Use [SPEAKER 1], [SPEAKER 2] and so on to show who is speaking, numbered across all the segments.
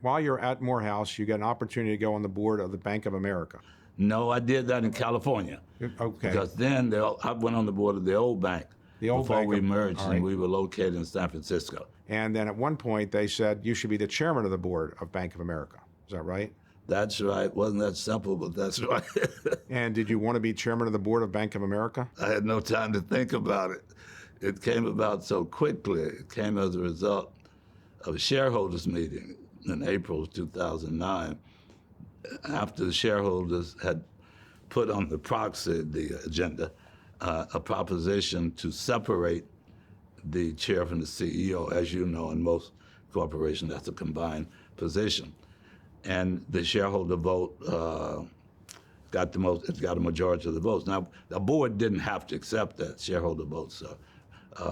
[SPEAKER 1] While you're at Morehouse, you get an opportunity to go on the board of the Bank of America.
[SPEAKER 2] No, I did that in California.
[SPEAKER 1] Okay.
[SPEAKER 2] Because then I went on the board of the old bank before we merged, and we were located in San Francisco.
[SPEAKER 1] And then at one point they said you should be the chairman of the board of Bank of America. Is that right?
[SPEAKER 2] That's right. Wasn't that simple, but that's right.
[SPEAKER 1] And did you want to be chairman of the board of Bank of America?
[SPEAKER 2] I had no time to think about it. It came about so quickly. It came as a result of a shareholders meeting in April of 2009, after the shareholders had put on the proxy, the agenda, a proposition to separate the chair from the CEO. As you know, in most corporations, that's a combined position. And the shareholder vote got a majority of the votes. Now, the board didn't have to accept that shareholder vote's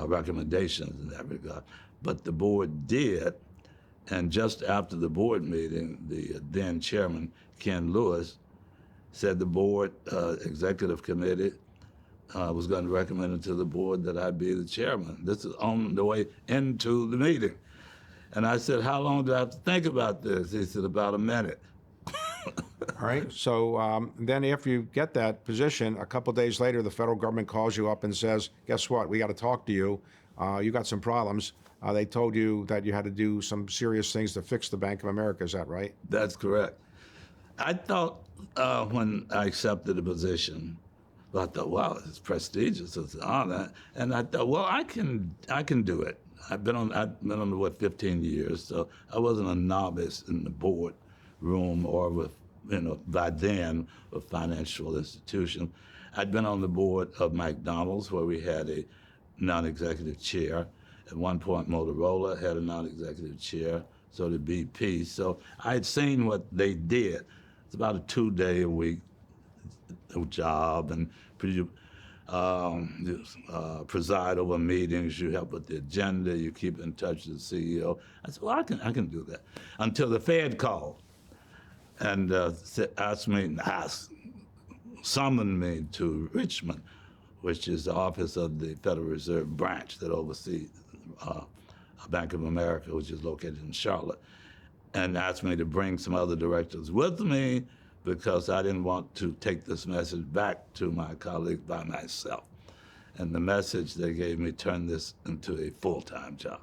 [SPEAKER 2] recommendations in that regard, but the board did. And just after the board meeting, the then chairman, Ken Lewis, said the board executive committee was going to recommend it to the board that I be the chairman. This is on the way into the meeting. And I said, how long do I have to think about this? He said, about a minute.
[SPEAKER 1] All right. So then after you get that position, a couple of days later, the federal government calls you up and says, guess what? We got to talk to you. You got some problems. They told you that you had to do some serious things to fix the Bank of America. Is that right?
[SPEAKER 2] That's correct. I thought when I accepted the position, I thought, wow, it's prestigious, it's an honor. And I thought, well, I can do it. I've been on the board 15 years, so I wasn't a novice in the board room or with, by then, a financial institution. I'd been on the board of McDonald's, where we had a non-executive chair. At one point, Motorola had a non-executive chair, so did BP. So I had seen what they did. It's about a 2-day-a-week job, and preside over meetings, you help with the agenda, you keep in touch with the CEO. I said, well, I can do that. Until the Fed called and summoned me to Richmond, which is the office of the Federal Reserve branch that oversees Bank of America, which is located in Charlotte, and asked me to bring some other directors with me because I didn't want to take this message back to my colleagues by myself. And the message they gave me turned this into a full-time job.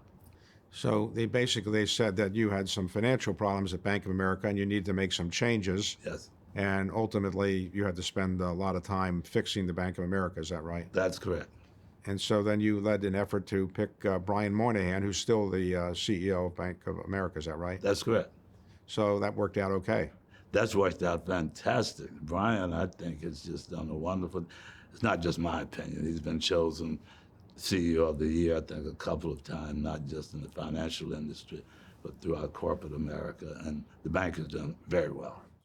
[SPEAKER 1] So they said that you had some financial problems at Bank of America and you needed to make some changes.
[SPEAKER 2] Yes.
[SPEAKER 1] And ultimately, you had to spend a lot of time fixing the Bank of America. Is that right?
[SPEAKER 2] That's correct.
[SPEAKER 1] And so then you led an effort to pick Brian Moynihan, who's still the CEO of Bank of America. Is that right?
[SPEAKER 2] That's correct.
[SPEAKER 1] So that worked out okay.
[SPEAKER 2] That's worked out fantastic. Brian, I think, has just done a wonderful, it's not just my opinion. He's been chosen CEO of the Year, I think, a couple of times, not just in the financial industry, but throughout corporate America. And the bank has done very well.